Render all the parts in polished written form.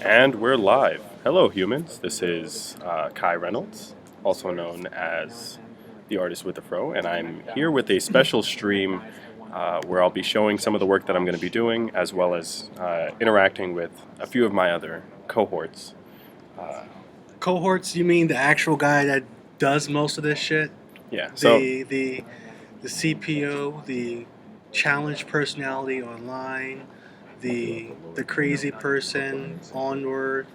And we're live. Hello, humans. This is Kai Reynolds, also known as the artist with the fro, and I'm here with a special stream where I'll be showing some of the work that I'm going to be doing, as well as interacting with a few of my other cohorts. Cohorts? You mean the actual guy that does most of this shit? Yeah. So The CPO, the challenge personality online, the crazy person onward,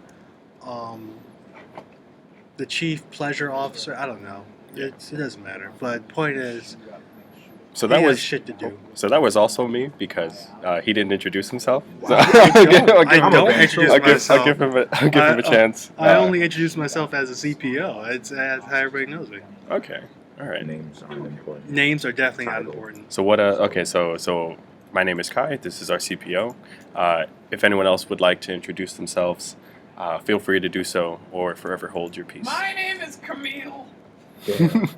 um, the chief pleasure officer. I don't know. It doesn't matter. But point is, so he that has was shit to do. so that was also me because he didn't introduce himself. So I I'll don't introduce myself. I'll give him a chance. I only introduce myself as a CPO. That's how everybody knows me. Okay. All right. Names aren't important. Names are definitely not important. So what? Okay. So my name is Kai. This is our CPO. If anyone else would like to introduce themselves, feel free to do so, or forever hold your peace. My name is Camille. Damn.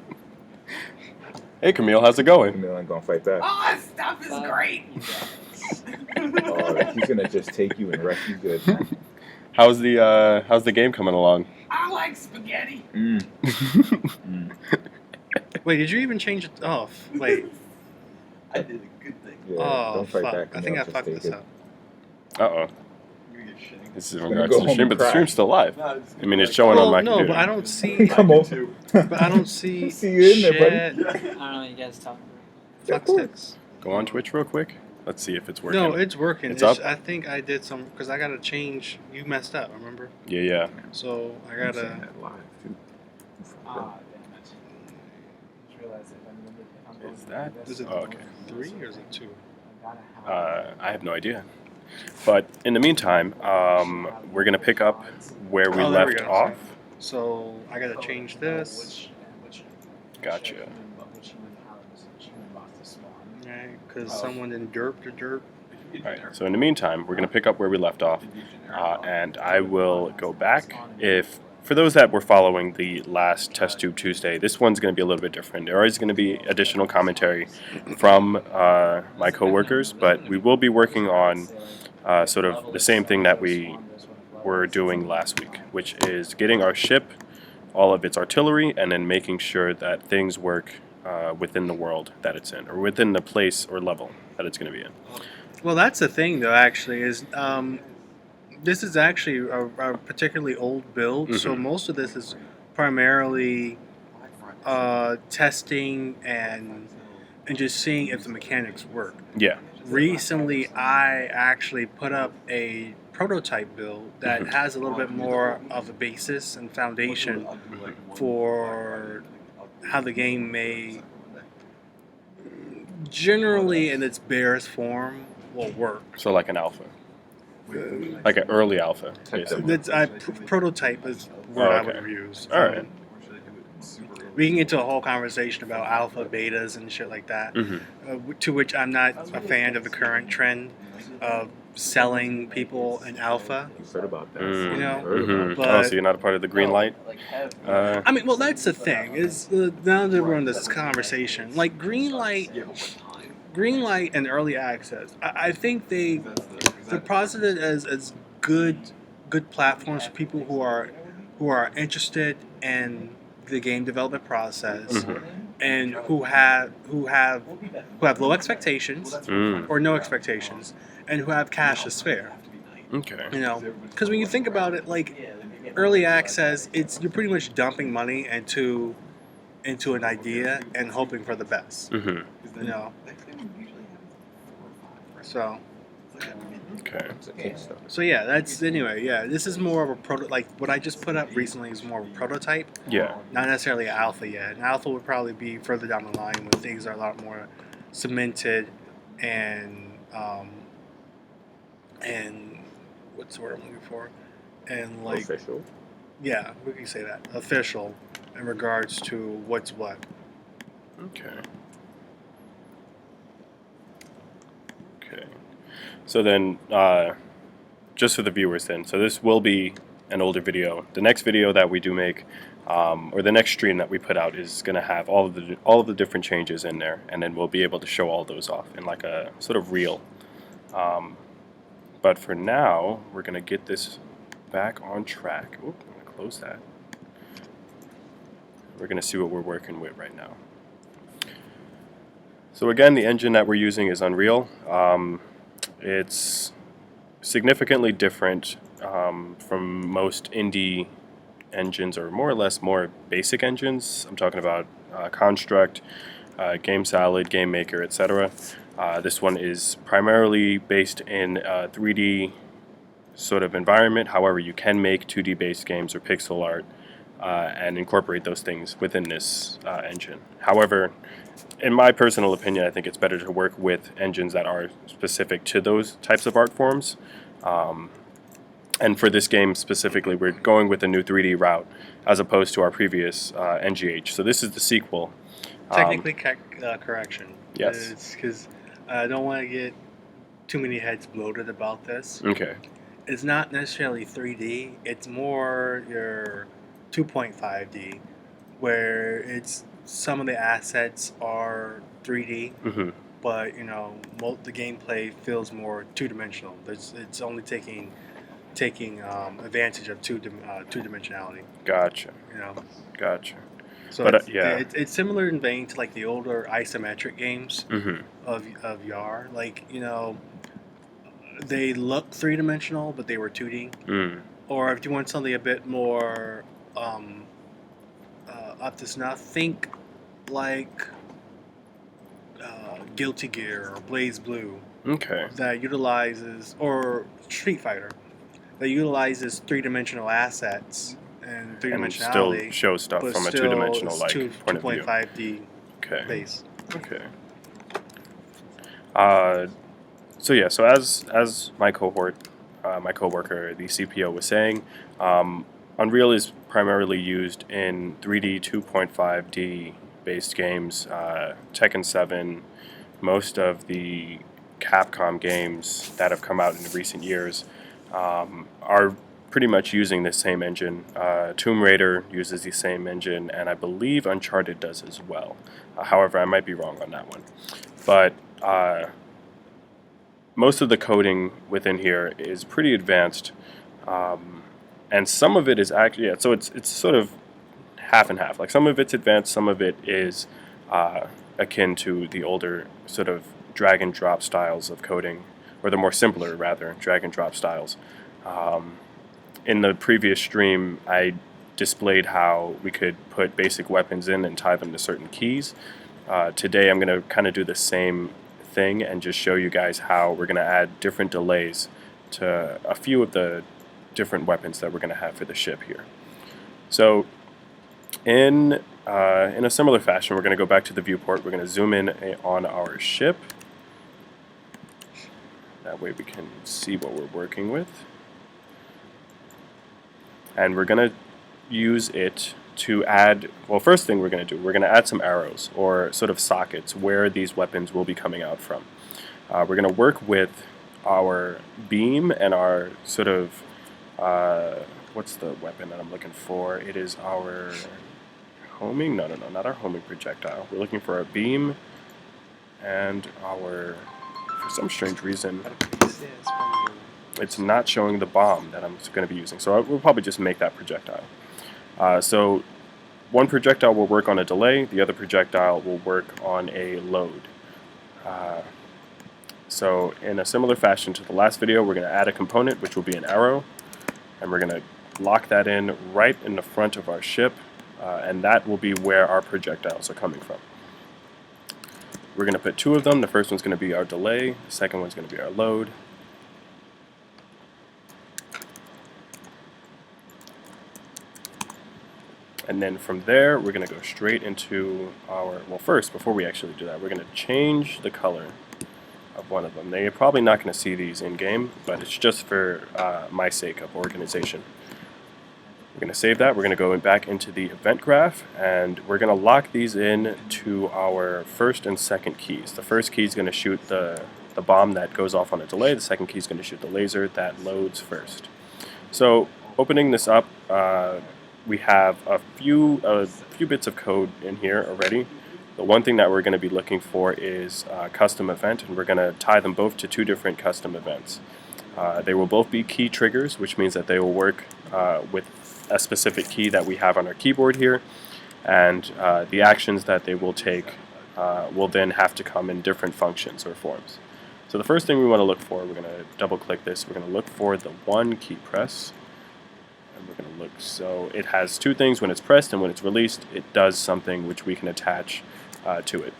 Hey Camille, how's it going? Camille ain't gonna fight back. Oh, this stuff is great. Oh, he's gonna just take you and wreck you good. How's the game coming along? I like spaghetti. Wait, did you even change it off? Wait. I did a good thing. Yeah, Oh, don't fight fuck. back. I think I Camille, fucked just this take up. Uh-oh. You're shitting. This is in Gonna regards go to the home stream, and but the cry. stream's still live. No, it's I mean, it's showing on my no, computer. but I don't see. Come on. But I don't see. See you in there, buddy. shit. I don't know what you guys talking Fuck Of course. sticks. Go on Twitch real quick. Let's see if it's working. No, it's working. It's up? I think I did some because I gotta change. You messed up, remember? Yeah. So I I'm saying gotta. that live, too. about. Damn it. Just realized if I'm limited, if I'm going Is to that- do this, Is it Oh, okay. 3 or is it 2? I gotta have- I have no idea. But in the meantime, we're gonna pick up where we Oh, there we left go. off. So I gotta change this. Gotcha. Right, because someone didn't derp to derp. Alright, so in the meantime, we're going to pick up where we left off, and I will go back. For those that were following the last Test Tube Tuesday, this one's going to be a little bit different. There is going to be additional commentary from my coworkers, but we will be working on sort of the same thing that we were doing last week, which is getting our ship, all of its artillery, and then making sure that things work within the world that it's in, or within the place or level that it's going to be in. Well, that's the thing, though. Actually, is this is actually a particularly old build, so Mhm. most of this is primarily testing and just seeing if the mechanics work. Yeah. Recently, I actually put up a prototype build that Mhm. has a little bit more of a basis and foundation for how the game may, generally in its barest form, will work. So like an alpha, like an early alpha, basically. Prototype is what I okay. would use. All right. We can get into a whole conversation about alpha, betas, and shit like that. Mhm. To which I'm not a fan of the current trend of selling people an alpha. You heard about that. You know, Heard about Mhm. it. but- Oh, so you're not a part of the green light? I mean, well, that's the thing. Is now that we're in this conversation, like Greenlight and early access, I think they're posited as good platforms for people who are interested in the game development process Mhm. and who have low expectations Mm. or no expectations and who have cash to spare. Okay. You know, because when you think about it, like early access, you're pretty much dumping money into an idea and hoping for the best. Mhm. You know, so Okay. It's a Kickstarter. so yeah, that's anyway. Yeah, this is more of a proto. Like what I just put up recently is more of a prototype, Yeah. not necessarily an alpha yet. An alpha would probably be further down the line when things are a lot more cemented and what's the word I'm looking for? And like Official. yeah, we can say that official in regards to what's what. Okay. Okay. So then, just for the viewers then, so this will be an older video. The next video that we do make, or the next stream that we put out is going to have all of the different changes in there, and then we'll be able to show all those off in like a sort of reel. But for now, we're going to get this back on track. Oop, I'm going to close that. We're going to see what we're working with right now. So again, the engine that we're using is Unreal. It's significantly different from most indie engines, or more or less more basic engines. I'm talking about Construct, GameSolid, GameMaker, etc. This one is primarily based in 3D sort of environment. However, you can make 2D based games or pixel art and incorporate those things within this engine. However, in my personal opinion, I think it's better to work with engines that are specific to those types of art forms. And for this game specifically, we're going with a new 3D route as opposed to our previous NGH. So this is the sequel. Technically, correction. Yes. It's because I don't want to get too many heads bloated about this. Okay. It's not necessarily 3D. It's more your 2.5D, where it's some of the assets are 3D, Mm-hmm. but the gameplay feels more two-dimensional. It's only taking advantage of two-dimensionality. Gotcha. Gotcha. So But, yeah. it's similar in vein to like the older isometric games Mm-hmm. of YAR. Like they look three-dimensional, but they were 2D. Mm. Or if you want something a bit more up to snuff, think like Guilty Gear or Blaze Blue, Okay. that utilizes, or Street Fighter, that utilizes three-dimensional assets and And three-dimensionality, still show stuff but from a still two-dimensional it's like point of view. 2.5D Okay. base. Okay. So yeah, so as my cohort, my coworker, the CPO, was saying, Unreal is primarily used in 3D 2.5D based games. Tekken 7, most of the Capcom games that have come out in recent years are pretty much using the same engine. Tomb Raider uses the same engine, and I believe Uncharted does as well. However, I might be wrong on that one. But most of the coding within here is pretty advanced, and some of it is actually, so it's sort of half and half. Like some of it's advanced, some of it is akin to the older sort of drag and drop styles of coding, or the more simpler rather drag and drop styles. In the previous stream, I displayed how we could put basic weapons in and tie them to certain keys. Today I'm going to kind of do the same thing and just show you guys how we're going to add different delays to a few of the different weapons that we're going to have for the ship here. So in a similar fashion, we're going to go back to the viewport. We're going to zoom in on our ship. That way we can see what we're working with. And we're going to use it to add, well, first thing we're going to do, we're going to add some arrows or sort of sockets where these weapons will be coming out from. We're going to work with our beam and our sort of, what's the weapon that I'm looking for? It is our homing, no, not our homing projectile. We're looking for our beam and our, for some strange reason, it's not showing the bomb that I'm going to be using. So we'll probably just make that projectile. So one projectile will work on a delay, the other projectile will work on a load. So in a similar fashion to the last video, we're going to add a component, which will be an arrow, and we're going to lock that in right in the front of our ship, and that will be where our projectiles are coming from. We're going to put two of them. The first one's going to be our delay, the second one's going to be our load. And then from there, we're going to go straight into our, well, first, before we actually do that, we're going to change the color of one of them. They're probably not going to see these in-game, but it's just for my sake of organization. We're going to save that. We're going to go back into the event graph, and we're going to lock these in to our first and second keys. The first key is going to shoot the bomb that goes off on a delay. The second key is going to shoot the laser that loads first. So opening this up, we have a few bits of code in here already. The one thing that we're going to be looking for is custom event, and we're going to tie them both to two different custom events. They will both be key triggers, which means that they will work with a specific key that we have on our keyboard here, and the actions that they will take will then have to come in different functions or forms. So the first thing we want to look for, we're going to double click this, we're going to look for the 1 key press, and we're going to look, so it has 2 things: when it's pressed and when it's released, it does something which we can attach to it.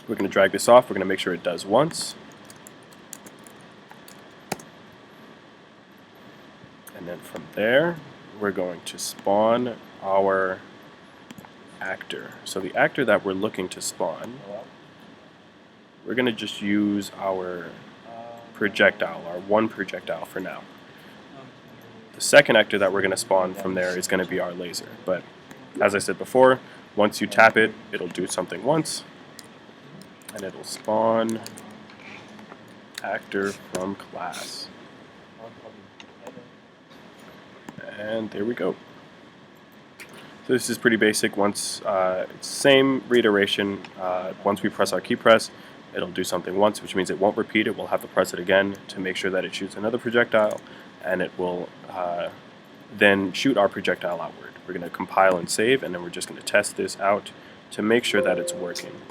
We're going to drag this off, we're going to make sure it does once, and then from there we're going to spawn our actor. So the actor that we're looking to spawn, we're going to just use our projectile, our 1 projectile for now. The second actor that we're going to spawn from there is going to be our laser. But as I said before, once you tap it, it'll do something once, and it'll spawn actor from class. And there we go. So this is pretty basic. Once it's same reiteration. Once we press our key press, it'll do something once, which means it won't repeat it. We'll have to press it again to make sure that it shoots another projectile, and it will then shoot our projectile outward. We're going to compile and save, and then we're just going to test this out to make sure that it's working.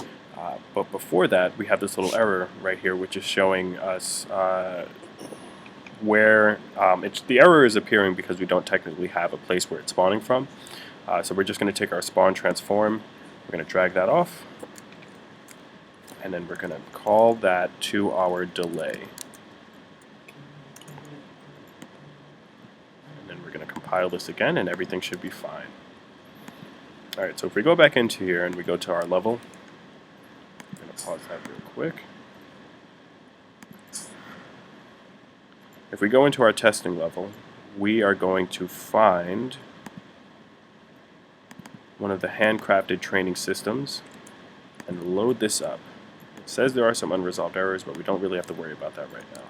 But before that, we have this little error right here, which is showing us where the error is appearing because we don't technically have a place where it's spawning from. So we're just going to take our spawn transform, we're going to drag that off, and then we're going to call that to our delay. And then we're going to compile this again, and everything should be fine. Alright, so if we go back into here and we go to our level, I'm going to pause that real quick. If we go into our testing level, we are going to find one of the handcrafted training systems and load this up. It says there are some unresolved errors, but we don't really have to worry about that right now.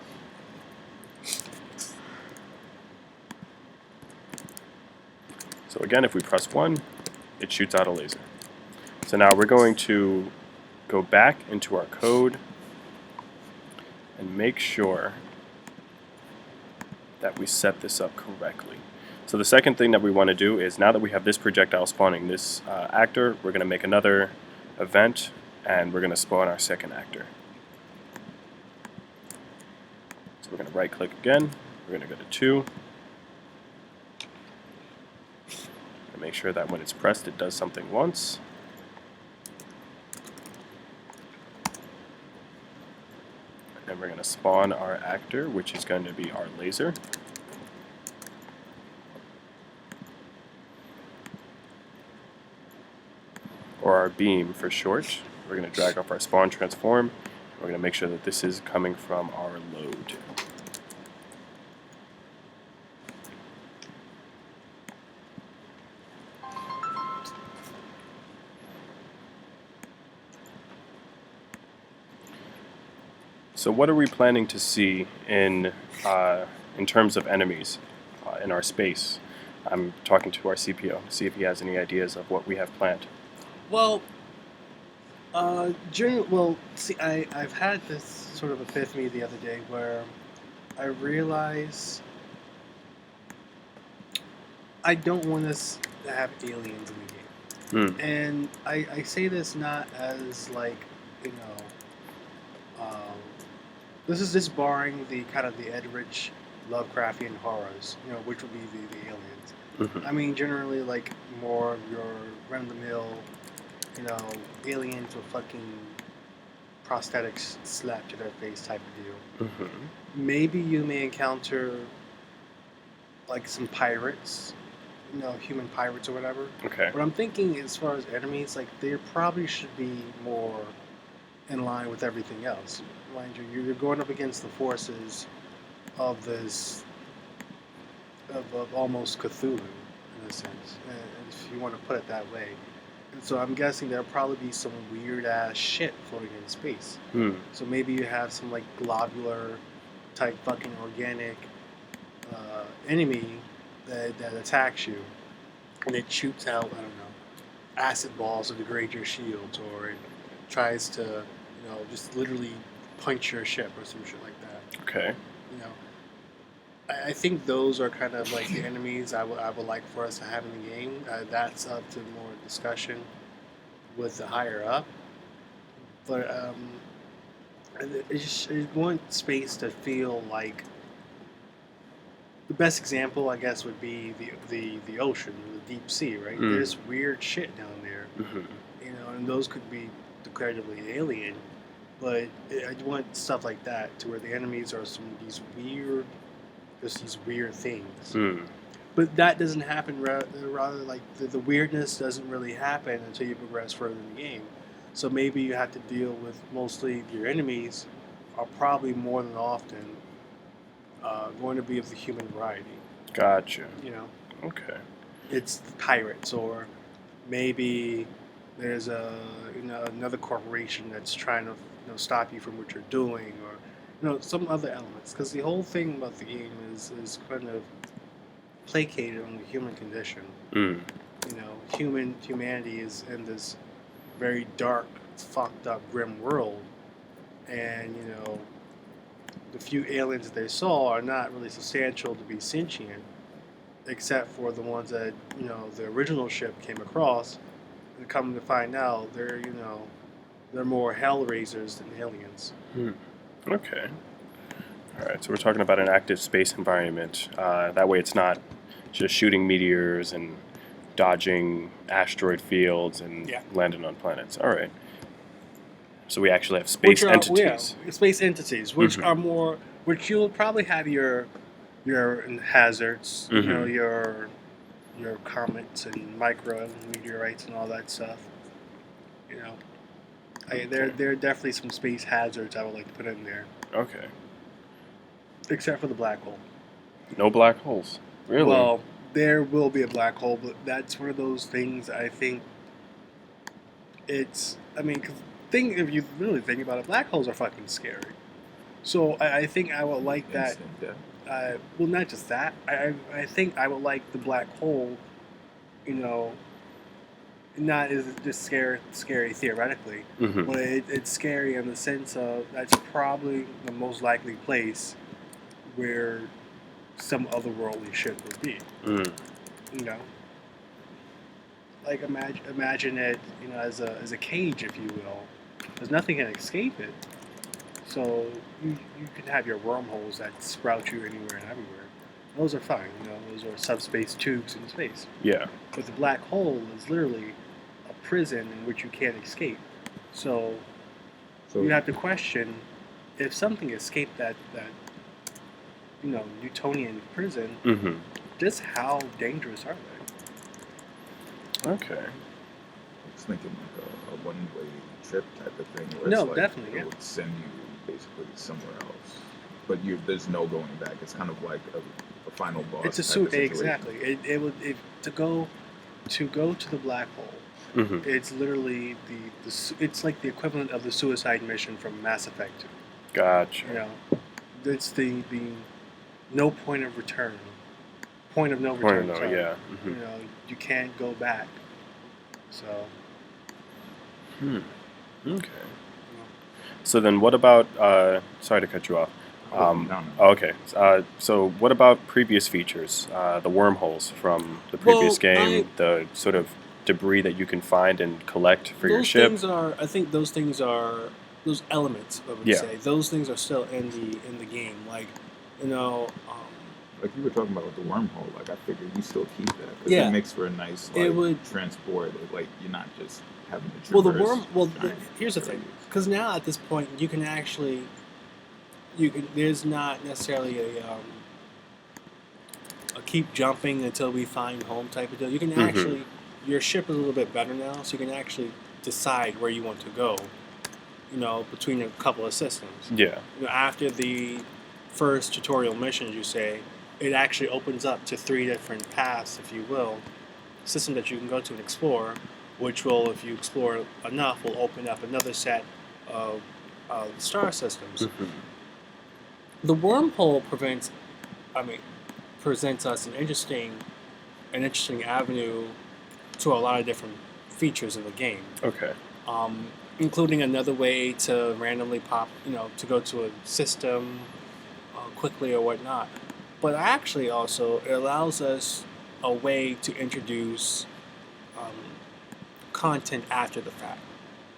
So again, if we press 1, it shoots out a laser. So now we're going to go back into our code and make sure that we set this up correctly. So the second thing that we want to do is, now that we have this projectile spawning this actor, we're going to make another event, and we're going to spawn our second actor. So we're going to right click again, we're going to go to 2, and make sure that when it's pressed it does something once. And then we're going to spawn our actor, which is going to be our laser. Or our beam for short. We're going to drag off our spawn transform. We're going to make sure that this is coming from our load. So what are we planning to see in terms of enemies in our space? I'm talking to our CPO, see if he has any ideas of what we have planned. Well, see, I've had this sort of epiphany the other day where I realize I don't want us to have aliens in the game. And I say this not as like, you know, this is just barring the kind of the Edrich Lovecraftian horrors, you know, which would be the aliens. I mean, generally, like, more of your run-of-the-mill, you know, aliens with fucking prosthetics slapped to their face type of deal. Maybe you may encounter, like, some pirates, you know, human pirates or whatever. Okay. But I'm thinking, as far as enemies, like, they probably should be more in line with everything else. Mind you, you're going up against the forces of this, of almost Cthulhu, in a sense, if you want to put it that way. And so I'm guessing there'll probably be some weird ass shit floating in space. So maybe you have some like globular type fucking organic enemy that attacks you, and it shoots out, I don't know, acid balls to degrade your shields, or it tries to, you know, just literally punch your ship or some shit like that. Okay. You know, I think those are kind of like the enemies I would like for us to have in the game. That's up to more discussion with the higher up. But I want space to feel like the best example, I guess, would be the ocean, the deep sea, right? Mm. There's weird shit down there, Hmm. and those could be declaratively alien. But I want stuff like that to where the enemies are some of these weird, just these weird things. Mm. But that doesn't happen. Rather, like the weirdness doesn't really happen until you progress further in the game. So maybe you have to deal with mostly your enemies are probably more than often going to be of the human variety. Gotcha. You know, Okay. it's pirates, or maybe there's another corporation that's trying to stop you from what you're doing, or some other elements. Because the whole thing about the game is kind of placated on the human condition. Mm. Humanity is in this very dark, fucked up, grim world, and the few aliens that they saw are not really substantial to be sentient, except for the ones that the original ship came across, and come to find out they're more hellraisers than aliens. Okay. All right. So we're talking about an active space environment. That way, it's not just shooting meteors and dodging asteroid fields and Yeah. landing on planets. All right. So we actually have space entities. Space entities, which Mhm. are more, which you'll probably have your hazards, Mhm. your comets and micro meteorites and all that stuff. There are definitely some space hazards I would like to put in there, Okay. except for the black hole. No black holes. Really? Well, there will be a black hole, but that's one of those things I think it's. I mean, if you really think about it, black holes are fucking scary. So I think I would like that. Instant death. Well, not just that. I think I would like the black hole, not as just scary theoretically, Mhm. but it's scary in the sense of that's probably the most likely place where some otherworldly shit would be. Mm. You know, like imagine it, as a cage, if you will. There's nothing can escape it. So you can have your wormholes that sprout you anywhere and everywhere. Those are fine. Those are subspace tubes in space. Yeah. But the black hole is literally a prison in which you can't escape. So So you have to question if something escaped that Newtonian prison, Mhm. just how dangerous are they? Okay. I was thinking like a one-way trip type of thing. Where No, it's like definitely, it yeah. would send you basically somewhere else, but there's no going back. It's kind of like a final boss. It's a type of situation. exactly. To go to the black hole. Mhm. It's literally it's like the equivalent of the suicide mission from Mass Effect 2. Gotcha. It's the no point of return, point of no Point return. of no, sorry. yeah. Mhm. You can't go back. So Hmm. Okay. So then, what about? Sorry to cut you off. No. Okay. So what about previous features? The wormholes from the previous Well, game, the sort of debris that you can find and collect for your those ship. things are. I think those things are those elements. I would Yeah. say those things are still in the game. Like Like you were talking about with the wormhole, like I figured you still keep that because Yeah. it makes for a nice It would- transport. Like you're not just having to Well, the traverse giant here's the thing, areas. because now at this point you can actually, there's not necessarily a keep jumping until we find home type of deal. You can Mhm. actually, your ship is a little bit better now, so you can actually decide where you want to go. Between a couple of systems. Yeah. After the first tutorial mission, you say, it actually opens up to 3 different paths, if you will, system that you can go to and explore, which will, if you explore enough, will open up another set of star systems. Mhm. The wormhole presents us an interesting avenue to a lot of different features in the game. Okay. Including another way to randomly pop, to go to a system quickly or whatnot. but actually also it allows us a way to introduce content after the fact.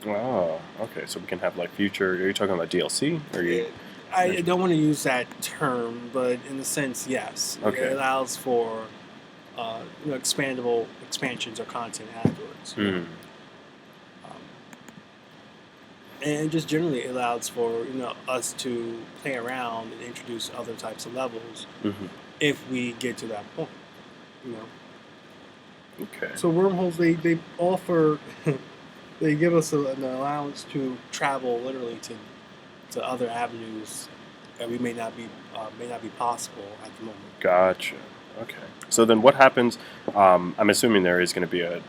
Oh, okay. So we can have like future. Are you talking about DLC? Or you? I don't want to use that term, but in a sense, yes. Okay. It allows for expandable expansions or content afterwards. Hmm. And just generally it allows for us to play around and introduce other types of levels Hmm. if we get to that point. You know. Okay. So wormholes they offer they give us an allowance to travel literally to other avenues that we may not be possible at the moment. Gotcha. Okay. So then what happens? I'm assuming there is going to be a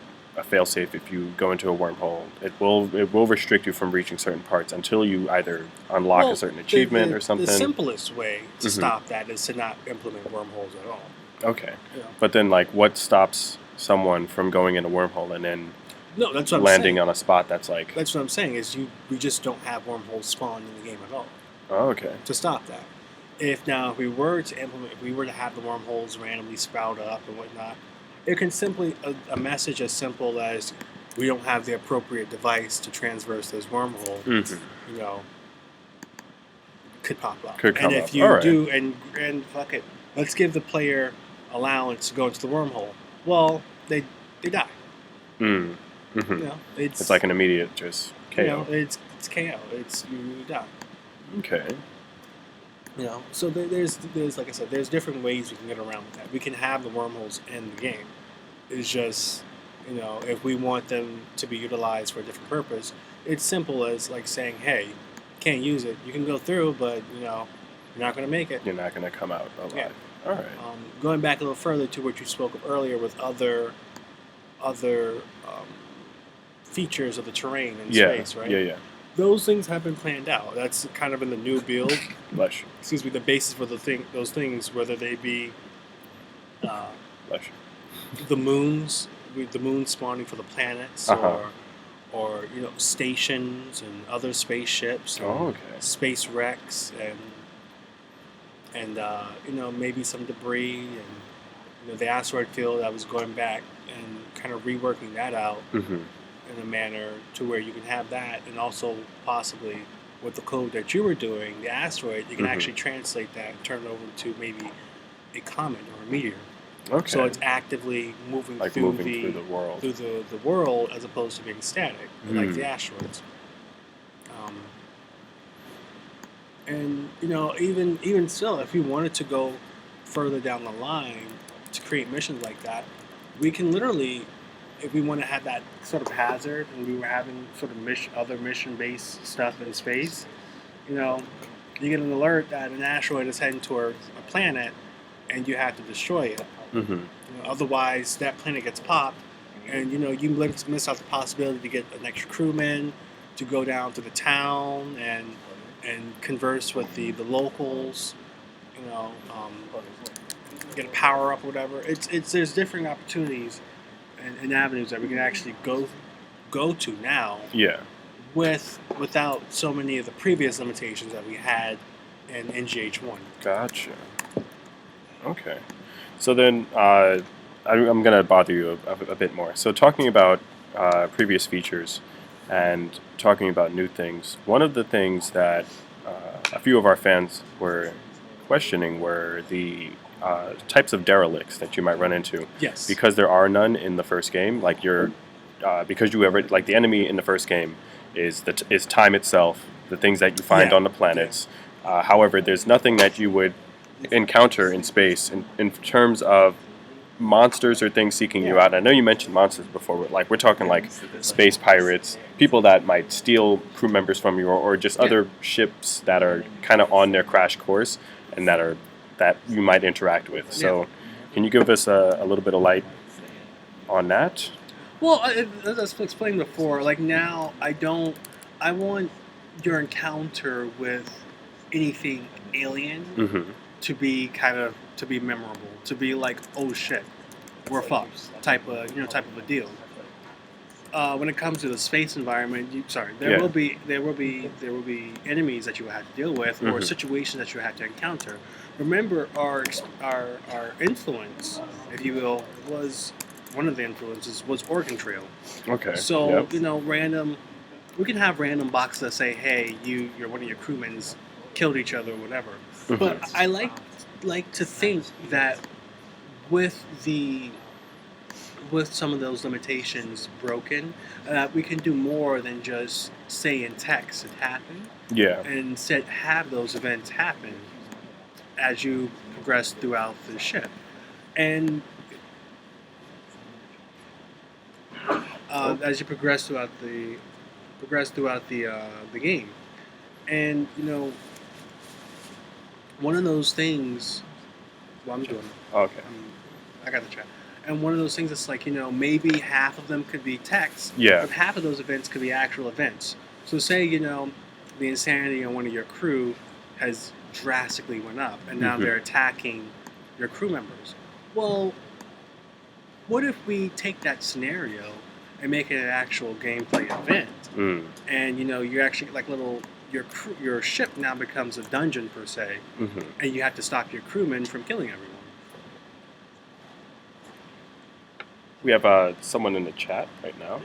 failsafe if you go into a wormhole. It will restrict you from reaching certain parts until you either unlock Well, a certain achievement or something. The simplest way to Mhm. stop that is to not implement wormholes at all. Okay. You know? But then, like, what stops someone from going in a wormhole and then No, that's what landing I'm saying. on a spot that's like, That's what I'm saying is we just don't have wormholes spawned in the game at all oh, okay. to stop that. If we were to have the wormholes randomly sprout up and whatnot, it can simply a message as simple as we don't have the appropriate device to transverse those wormholes. Mhm. You know, could pop up. Could come and if up. you All right. do, and fuck it, let's give the player allowance to go into the wormhole. Well, they die. Mm. Hmm. You know, It's like an immediate just KO. You know, it's KO. It's you die. Okay. You know, so there's like I said, there's different ways we can get around with that. We can have the wormholes in the game. It's just, if we want them to be utilized for a different purpose, it's simple as like saying, hey, can't use it. You can go through, but you're not going to make it. You're not going to come out alive. Yeah. All right. Going back a little further to what you spoke of earlier with other features of the terrain in Yeah. space, right? Yeah. Those things have been planned out. That's kind of in the new build. Lush. Excuse me, the basis for those things, whether they be Lush. the moons, with the moon spawning for the planets, Uh-huh. or stations and other spaceships, or Oh, okay. space wrecks, and maybe some debris, and the asteroid field. I was going back and kind of reworking that out Mm-hmm. in a manner to where you can have that, and also possibly with the code that you were doing, the asteroid, you can Mhm. actually translate that and turn it over to maybe a comet or a meteor. Okay. So it's actively moving like through moving through the world. through the world as opposed to being static, like Hmm. the asteroids. And even still, if we wanted to go further down the line to create missions like that, we can literally, if we want to have that sort of hazard, and we were having sort of other mission-based stuff in space, you get an alert that an asteroid is heading towards a planet, and you have to destroy it. Mm-hmm. Otherwise, that planet gets popped, and you miss out the possibility to get an extra crewman to go down to the town and converse with the locals. Get a power up, or whatever. There's different opportunities and avenues that we can actually go to now Yeah. without so many of the previous limitations that we had in NGH1. Gotcha. Okay. So then I'm going to bother you a bit more. So talking about previous features and talking about new things, one of the things that a few of our fans were questioning were the types of derelicts that you might run into. Yes. Because there are none in the first game, like because you ever like the enemy in the first game is time itself, the things that you find Yeah. on the planets. However, there's nothing that you would encounter in space in terms of monsters or things seeking you Yeah. out. I know you mentioned monsters before, but like we're talking like space pirates, people that might steal crew members from you, or just other ships that are kind of on their crash course and that you might interact with. So, can you give us a little bit of light on that? Well, as I explained before, like now I want your encounter with anything alien Mm-hmm. to be memorable, to be like, oh shit, we're fucked type of a deal. when it comes to the space environment, there Yeah. will be enemies that you will have to deal with, or Mhm. situations that you have to encounter. Remember, our influence, if you will, was one of the influences was Oregon Trail. Okay. So Yep. random. We can have random boxes that say, "Hey, you're one of your crewmen's killed each other, or whatever." Mhm. But I like to think that with the with some of those limitations broken, we can do more than just say in text it happened, Yeah. and instead have those events happen as you progress throughout the ship. And as you progress throughout the game, and one of those things. Well, I'm doing. Okay. I got the chat. And one of those things that's like, maybe half of them could be text, Yeah. but half of those events could be actual events. So say, the insanity on one of your crew has drastically went up, and now Mhm. they're attacking your crew members. Well, what if we take that scenario and make it an actual gameplay event? Mm. And, you're actually like your ship now becomes a dungeon per se, Mhm. and you have to stop your crewmen from killing everyone. We have someone in the chat right now.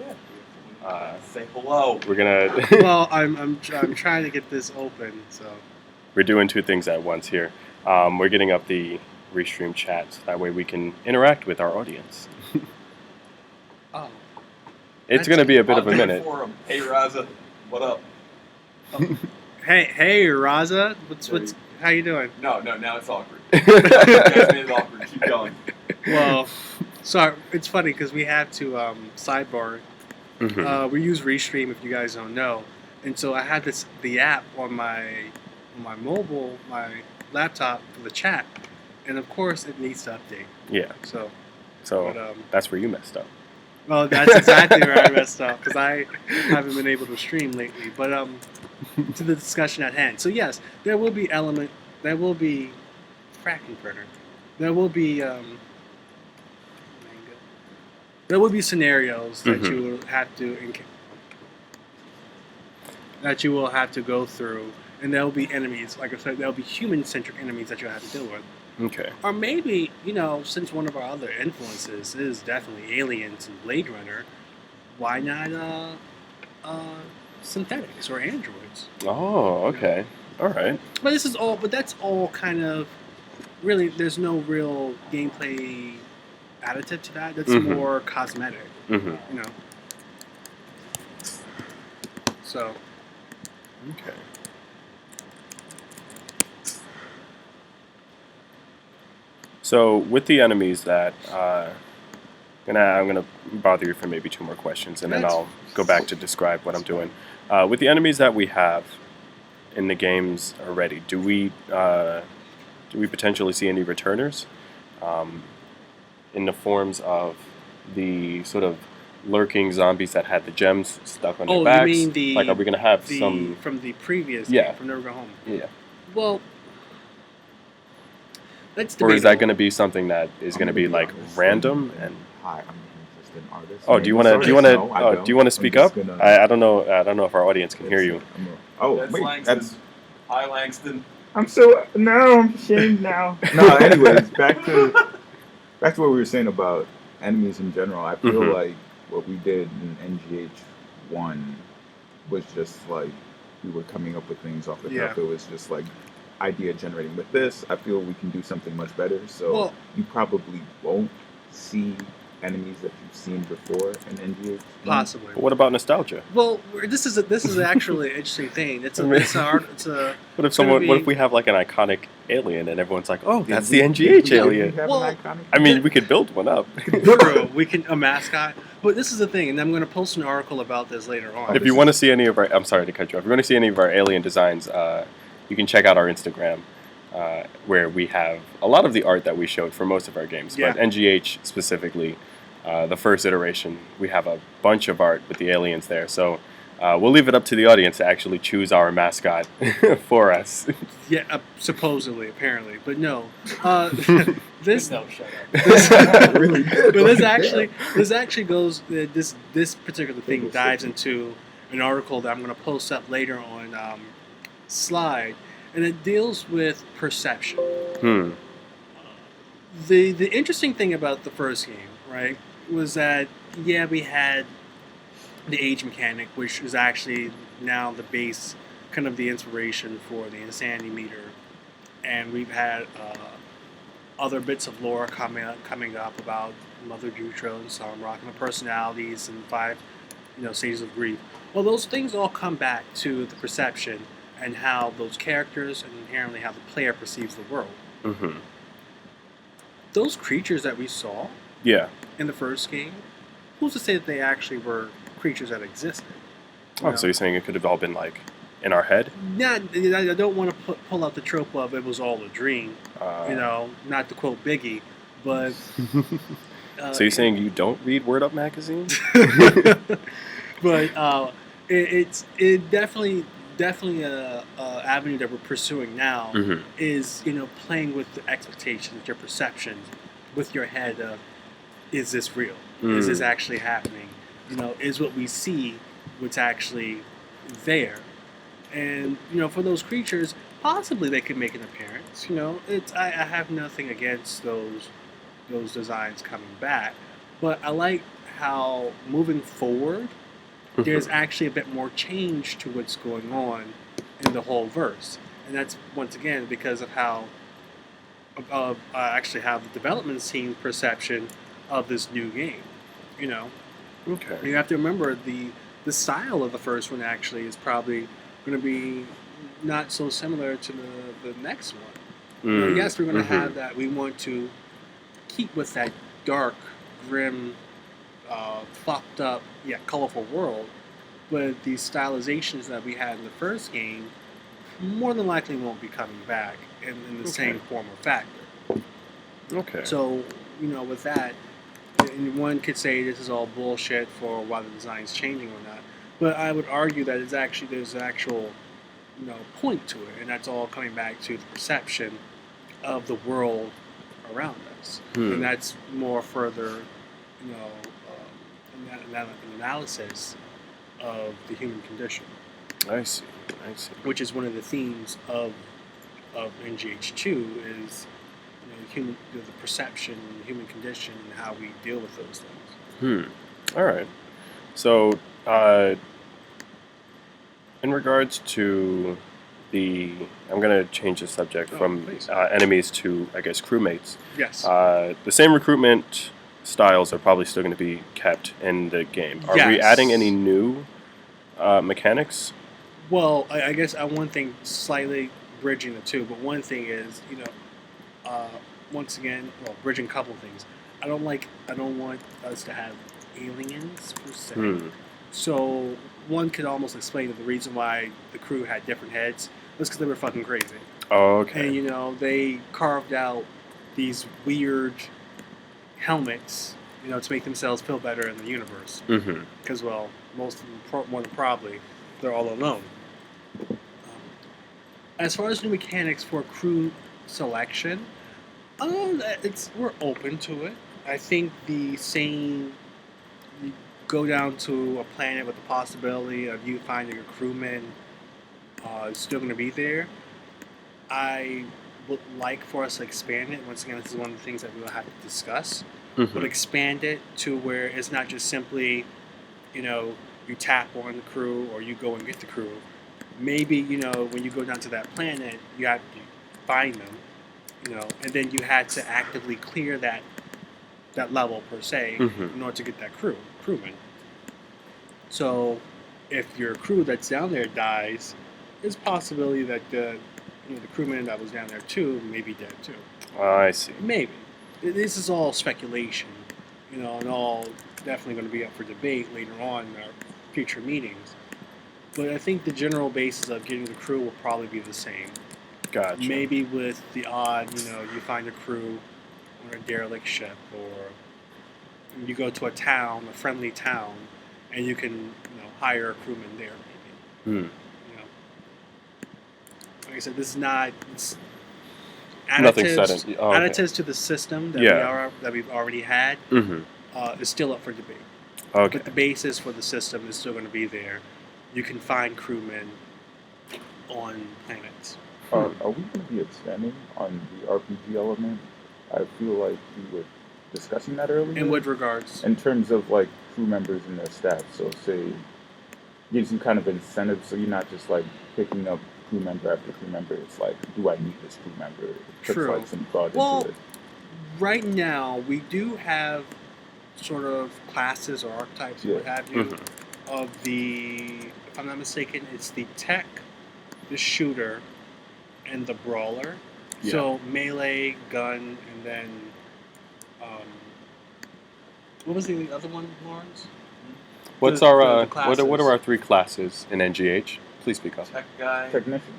Say hello. We're gonna. Well, I'm trying to get this open, so We're doing two things at once here. We're getting up the restream chat so that way we can interact with our audience. oh, It's going to be a bit I'll of a do it minute. for 'em. Hey, Raza. What up? hey Raza, what's how you doing? No, now it's awkward. You guys made it awkward. Keep going. Well, sorry, it's funny because we have to sidebar. Mhm. We use Restream if you guys don't know, and so I had the app on my mobile, my laptop for the chat, and of course it needs to update. Yeah. So, So but, that's where you messed up. well, that's exactly where I messed up because I haven't been able to stream lately. But to the discussion at hand. So yes, there will be Frackenfurter. There will be scenarios that Mhm. you will have to go through, and there will be enemies. Like I said, there will be human-centric enemies that you'll have to deal with. Okay. Or maybe, since one of our other influences is definitely aliens and Blade Runner, why not synthetics or androids? Oh, okay. All right. But that's all kind of really. There's no real gameplay additive to that. That's Mhm. more cosmetic, Mm-hmm. So Okay. So with the enemies that I'm gonna bother you for maybe two more questions, and then That's- I'll go back to describe what I'm doing. With the enemies that we have in the games already, do we potentially see any returners in the forms of the sort of lurking zombies that had the gems stuck on their you backs? mean the Like, are we gonna have the some? from the previous Yeah. game, from Never Go Home? Yeah. Well, let's Or is debate that going to be something that is going to be like random and? Hi, I'm just an artist. Oh, do you want to? Do you want to? Do you want to speak up? I don't know. I don't know if our audience can hear you. That's wait, Langston. that's. Hi, Langston. I'm ashamed now. No, anyways, back to what we were saying about enemies in general. I feel Mhm. like what we did in NGH1 was just like we were coming up with things off the cuff. It was just like idea generating. With this, I feel we can do something much better. So Well- you probably won't see enemies that you've seen before in NGH. possibly. But what about nostalgia? Well, this is actually an interesting thing. It's I mean- it's a What if gonna What be- if we have like an iconic alien and everyone's like, oh, that's the Did NGH we alien? have Well, an iconic? I mean, we could build one up. true. We can a mascot, but this is the thing, and I'm going to post an article about this later on. If you want to see any of our, I'm sorry to cut you off. If you want to see any of our alien designs, you can check out our Instagram, where we have a lot of the art that we showed for most of our games. But Yeah. NGH specifically, the first iteration, we have a bunch of art with the aliens there. So We'll leave it up to the audience to actually choose our mascot for us. Yeah, supposedly, apparently, but no. This No, shut I really did. but Like, this actually goes this particular thing dives into an article that I'm going to post up later on Slide, and it deals with perception. Hmm. The interesting thing about the first game, right, was that yeah, we had the age mechanic, which is actually now the base, kind of the inspiration for the insanity meter, and we've had other bits of lore coming up about Mother Jutro and Sunrock and the personalities and 5, stages of grief. Well, those things all come back to the perception and how those characters and inherently how the player perceives the world. Mm-hmm. Those creatures that we saw Yeah. in the first game, who's to say that they actually were creatures that existed? You Oh, know? so you're saying it could have all been like in our head? Yeah, I don't want to pull out the trope of it was all a dream, Uh, not to quote Biggie, but. So you're saying you don't read Word Up magazine? But it's definitely a avenue that we're pursuing now Mm-hmm. is playing with the expectations, your perceptions, with your head of is this real? Is this actually happening? Is what we see what's actually there? And for those creatures, possibly they could make an appearance. I have nothing against those designs coming back, but I like how moving forward, there's actually a bit more change to what's going on in the whole verse, and that's once again because of how actually how the development team perception of this new game. Okay. You have to remember the style of the first one actually is probably going to be not so similar to the next one. Yes, we're going to have that. We want to keep with that dark, grim, fucked up, yet colorful world, but these stylizations that we had in the first game more than likely won't be coming back in the same form or factor. Okay. So, with that, and one could say this is all bullshit for why the design's changing or not, but I would argue that there's an actual point to it, and that's all coming back to the perception of the world around us, and that's more further, an analysis of the human condition, I see. which is one of the themes of NGH2 is the perception, the human condition, and how we deal with those things. All right. So, in regards to I'm going to change the subject from please. enemies to, I guess, crewmates. Yes. The same recruitment styles are probably still going to be kept in the game. Are we Yes. adding any new mechanics? Well, I guess one thing slightly bridging the two, but one thing is, once again, well, bridging a couple things. I don't want us to have aliens per se. So one could almost explain that the reason why the crew had different heads was because they were fucking crazy. Oh, okay. And they carved out these weird helmets, to make themselves feel better in the universe. Mm-hmm. Because, well, most of them, more than probably, they're all alone. As far as new mechanics for crew selection, we're open to it. I think the same, you go down to a planet with the possibility of you finding a crewman is still going to be there. I would like for us to expand it. Once again, this is one of the things that we'll have to discuss. But expand it to where it's not just simply, you tap on the crew or you go and get the crew. Maybe, when you go down to that planet, you have to find them, and then you had to actively clear that level per se in order to get that crewman. So if your crew that's down there dies, there's a possibility that the crewman that was down there too may be dead too. I see. Maybe. This is all speculation, and all definitely going to be up for debate later on in our future meetings. But I think the general basis of getting the crew will probably be the same. Gotcha. Maybe with the odd, you find a crew on a derelict ship, or you go to a friendly town, and you can, hire a crewman there, maybe. Hmm. You know, like I said, this is not it's Nothing additives. set in. Oh, okay. Additives to the system that Yeah. that we've already had Mm-hmm. is still up for debate. Okay. But the basis for the system is still going to be there. You can find crewmen on planets. Are we going to be expanding on the RPG element? I feel like we were discussing that earlier. In what regards? In terms of like crew members and their staff, so say gives you kind of incentive, so you're not just like picking up crew member after crew member. It's like, do I need this crew member? It puts True. like some thought Well, into it. right now, we do have sort of classes or archetypes, or what have you, Mhm. of the, if I'm not mistaken, it's the tech, the shooter, and the brawler. Yeah. So melee, gun, and then what was the other one, Lawrence? What's the- our the what classes. are our 3 classes in NGH? Please speak up. Tech guy, Technician.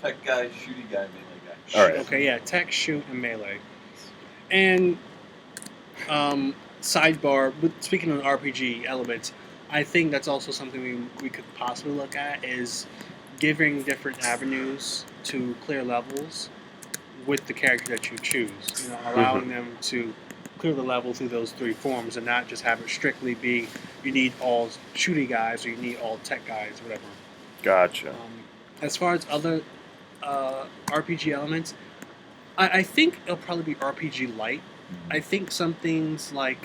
shooty guy, melee guy. All right. Okay, yeah, tech, shoot, and melee. And sidebar, but speaking of RPG elements, I think that's also something we could possibly look at is giving different avenues to clear levels with the character that you choose. You know, allowing them to clear the level through those 3 forms and not just have it strictly be you need all shooty guys or you need all tech guys, whatever. Gotcha. As far as other RPG elements, I think it'll probably be RPG light. I think some things like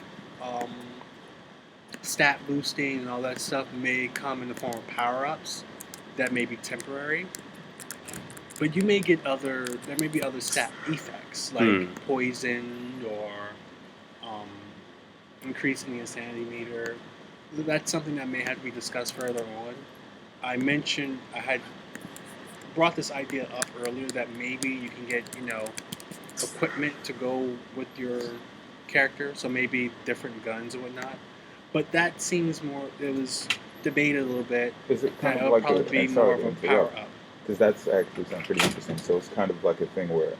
stat boosting and all that stuff may come in the form of power-ups that may be temporary. But you may get there may be other stat effects like poison or increasing the insanity meter. That's something that may have to be discussed further on. I had brought this idea up earlier that maybe you can get, equipment to go with your character, so maybe different guns and whatnot. But that seems it was debated a little bit. Is it That kind of it'll like probably be more of a power up. Because that's actually sounds pretty interesting. So it's kind of like a thing where,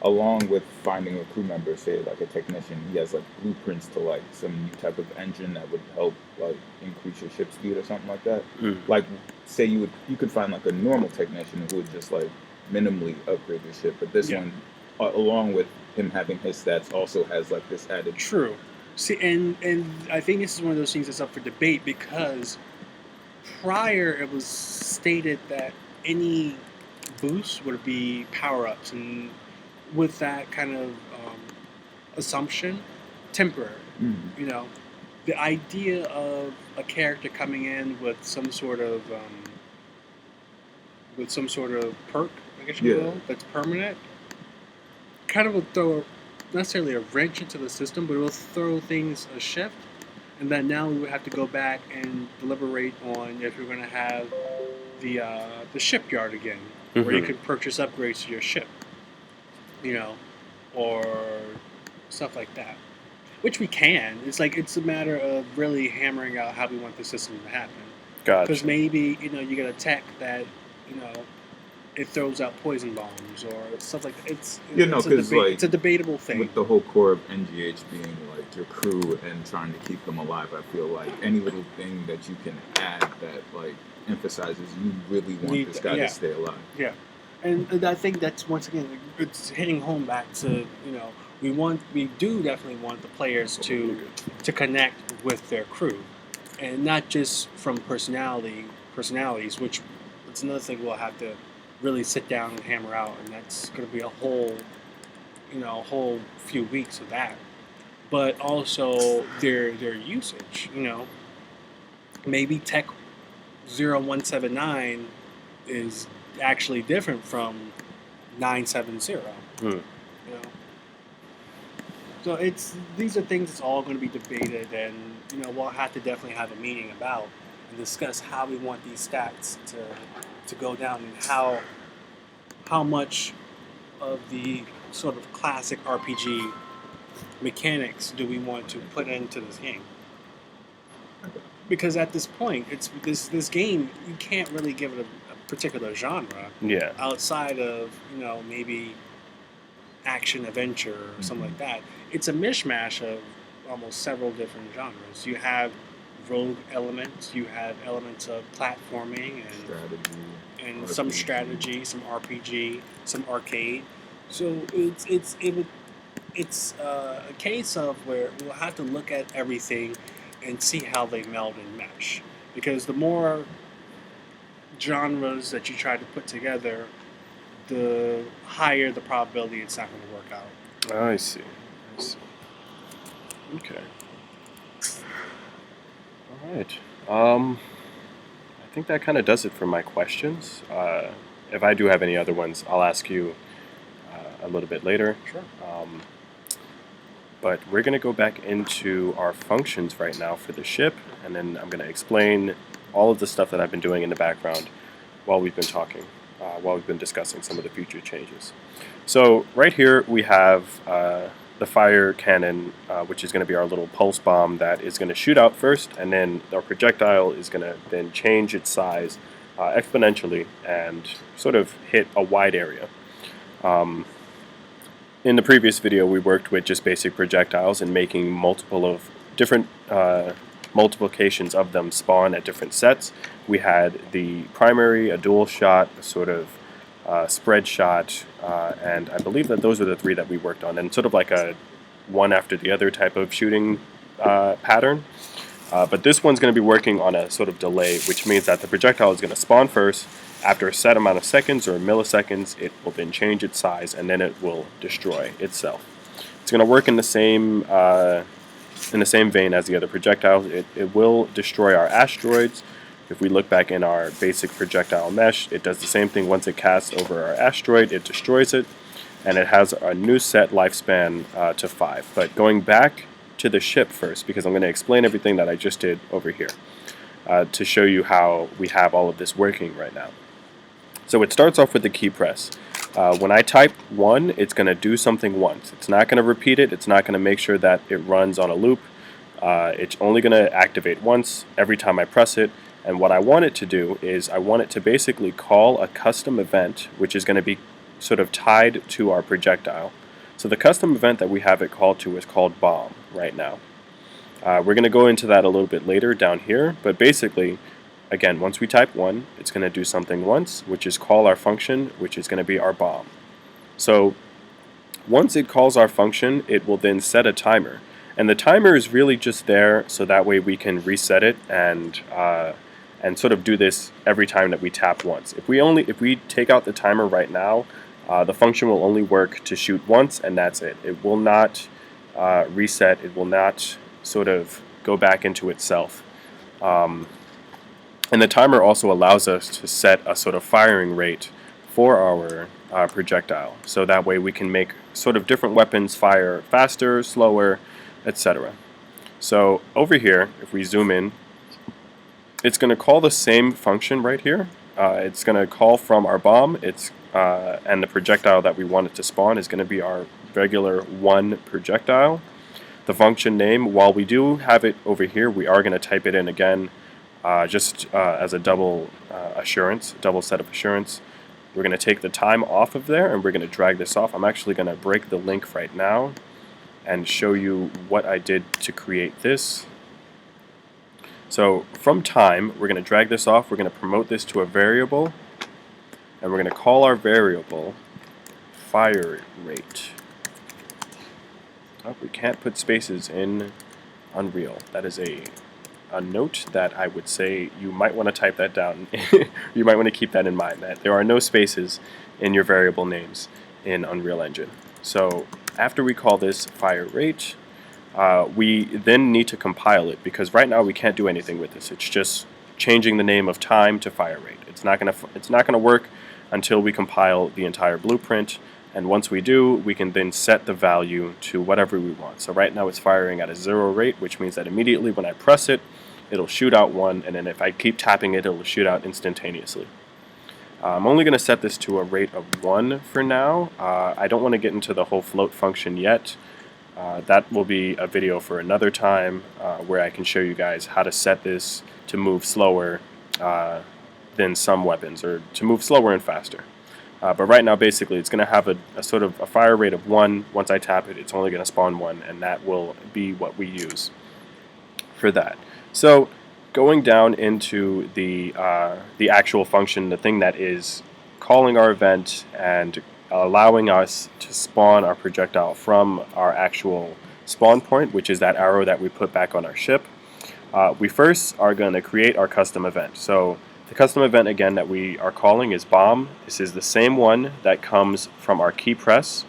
along with finding a crew member, say like a technician, he has like blueprints to like some new type of engine that would help like increase your ship speed or something like that. Like, say you could find like a normal technician who would just like minimally upgrade your ship, but this one, along with him having his stats, also has like this added. True. See, and I think this is one of those things that's up for debate because prior it was stated that any boost would be power-ups, and with that kind of assumption, temporary. You know, the idea of a character coming in with some sort of perk, I guess you will, that's permanent, kind of will throw not necessarily a wrench into the system, but it will throw things a shift. And then now we would have to go back and deliberate on if you're going to have the shipyard again, where you could purchase upgrades to your ship, or stuff like that. Which we can. It's a matter of really hammering out how we want the system to happen. Gotcha. Because maybe you get a tech that it throws out poison bombs or stuff like that. It's a debatable thing. With the whole core of NGH being like your crew and trying to keep them alive, I feel like any little thing that you can add that like emphasizes you really want this guy to stay alive. Yeah, and I think that's once again it's hitting home back to we do definitely want the players to connect with their crew, and not just from personalities, which it's another thing we'll have to really sit down and hammer out, and that's going to be a whole few weeks of that. But also their usage, maybe Tech 0179 is actually different from 970. So these are things that's all going to be debated, and we'll have to definitely have a meeting about and discuss how we want these stats to go down and how much of the sort of classic RPG mechanics do we want to put into this game. Because at this point, it's this game, you can't really give it a particular genre outside of maybe action adventure or something like that. It's a mishmash of almost several different genres. You have rogue elements. You have elements of platforming Strategy. and some RPG. strategy, some RPG, some arcade. So it's a case of where we'll have to look at everything and see how they meld and mesh. Because the more genres that you try to put together, the higher the probability it's not going to work out. I see. I see. Okay. All right. I think that kind of does it for my questions. If I do have any other ones, I'll ask you a little bit later. Sure. But we're going to go back into our functions right now for the ship, and then I'm going to explain all of the stuff that I've been doing in the background while we've been talking, while we've been discussing some of the future changes. So right here we have the fire cannon, which is going to be our little pulse bomb that is going to shoot out first, and then our projectile is going to then change its size exponentially and sort of hit a wide area. In the previous video, we worked with just basic projectiles and making multiple of different multiplications of them spawn at different sets. We had the primary, a dual shot, a sort of spread shot, and I believe that those are the three that we worked on, and sort of like a one after the other type of shooting pattern. But this one's going to be working on a sort of delay, which means that the projectile is going to spawn first. After a set amount of seconds or milliseconds, it will then change its size, and then it will destroy itself. It's going to work in the same vein as the other projectiles. It will destroy our asteroids. If we look back in our basic projectile mesh, it does the same thing. Once it casts over our asteroid, it destroys it, and it has a new set lifespan to 5. But going back to the ship first, because I'm going to explain everything that I just did over here to show you how we have all of this working right now. So it starts off with the key press. When I type 1, it's going to do something once. It's not going to repeat it. It's not going to make sure that it runs on a loop. It's only going to activate once every time I press it. And what I want it to do is I want it to basically call a custom event, which is going to be sort of tied to our projectile. So the custom event that we have it called to is called bomb right now. We're going to go into that a little bit later down here, but basically, again, once we type 1, it's going to do something once, which is call our function, which is going to be our bomb. So once it calls our function, it will then set a timer. And the timer is really just there so that way we can reset it and sort of do this every time that we tap once. If we take out the timer right now, the function will only work to shoot once, and that's it. It will not reset. It will not sort of go back into itself. And the timer also allows us to set a sort of firing rate for our projectile. So that way we can make sort of different weapons fire faster, slower, etc. So over here, if we zoom in, it's going to call the same function right here. It's going to call from our bomb. And the projectile that we want it to spawn is going to be our regular 1 projectile. The function name, while we do have it over here, we are going to type it in again. Just as a double set of assurance. We're going to take the time off of there, and we're going to drag this off. I'm actually going to break the link right now and show you what I did to create this. So from time, we're going to drag this off. We're going to promote this to a variable, and we're going to call our variable fire rate. Oh, we can't put spaces in Unreal. That is a note that I would say you might want to type that down. You might want to keep that in mind, that there are no spaces in your variable names in Unreal Engine. So after we call this fire rate, we then need to compile it, because right now we can't do anything with this. It's just changing the name of time to fire rate. It's not gonna work until we compile the entire blueprint. And once we do, we can then set the value to whatever we want. So right now it's firing at a 0 rate, which means that immediately when I press it, it'll shoot out 1, and then if I keep tapping it, it'll shoot out instantaneously. I'm only going to set this to a rate of 1 for now. I don't want to get into the whole float function yet. That will be a video for another time where I can show you guys how to set this to move slower than some weapons, or to move slower and faster. But right now, basically, it's going to have a sort of a fire rate of 1. Once I tap it, it's only going to spawn 1, and that will be what we use for that. So going down into the actual function, the thing that is calling our event and allowing us to spawn our projectile from our actual spawn point, which is that arrow that we put back on our ship, we first are going to create our custom event. So the custom event again that we are calling is bomb. This is the same one that comes from our key press.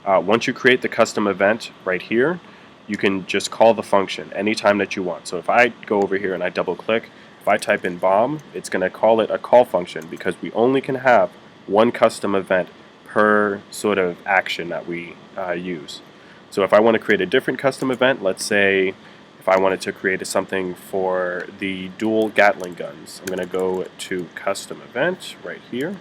Once you create the custom event right here, you can just call the function anytime that you want. So if I go over here and I double click, if I type in bomb, it's going to call it a call function because we only can have one custom event per sort of action that we use. So if I want to create a different custom event, let's say if I wanted to create something for the dual Gatling guns, I'm going to go to custom event right here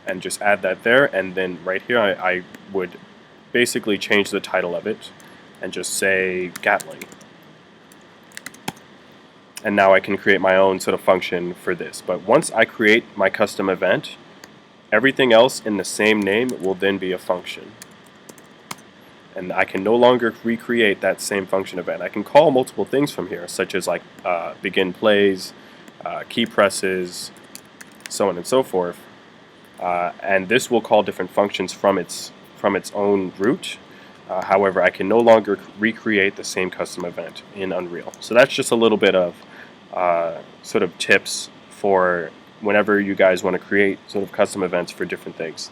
and just add that there, and then right here I would basically change the title of it and just say Gatling. And now I can create my own sort of function for this. But once I create my custom event, everything else in the same name will then be a function. And I can no longer recreate that same function event. I can call multiple things from here, such as like begin plays, key presses, so on and so forth. And this will call different functions from its own root. However, I can no longer recreate the same custom event in Unreal. So that's just a little bit of sort of tips for whenever you guys want to create sort of custom events for different things.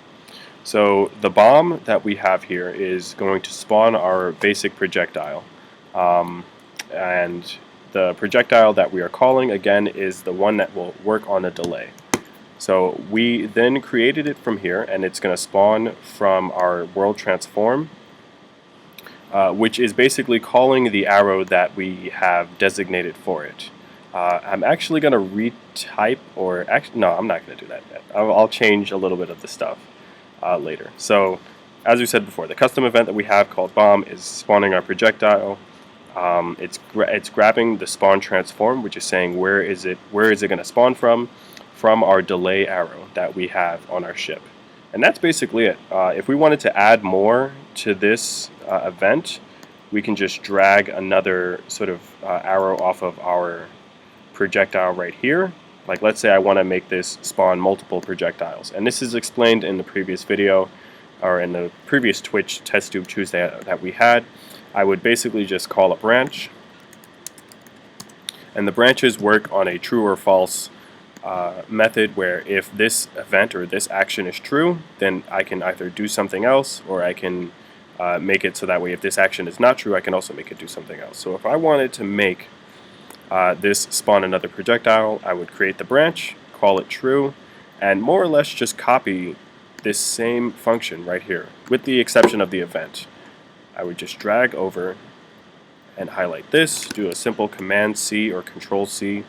So the bomb that we have here is going to spawn our basic projectile. And the projectile that we are calling, again, is the one that will work on a delay. So we then created it from here, and it's going to spawn from our world transform, which is basically calling the arrow that we have designated for it. I'm actually going to retype, or actually, no, I'm not going to do that yet. I'll change a little bit of the stuff later. So, as we said before, the custom event that we have called bomb is spawning our projectile. It's grabbing the spawn transform, which is saying where is it going to spawn from our delay arrow that we have on our ship. And that's basically it. If we wanted to add more to this event, we can just drag another sort of arrow off of our projectile right here. Like, let's say I want to make this spawn multiple projectiles. And this is explained in the previous video, or in the previous Twitch TestTube Tuesday that we had. I would basically just call a branch. And the branches work on a true or false method, where if this event or this action is true, then I can either do something else, or I can make it so that way if this action is not true, I can also make it do something else. So if I wanted to make this spawn another projectile, I would create the branch, call it true, and more or less just copy this same function right here, with the exception of the event. I would just drag over and highlight this, do a simple Command C or Control C,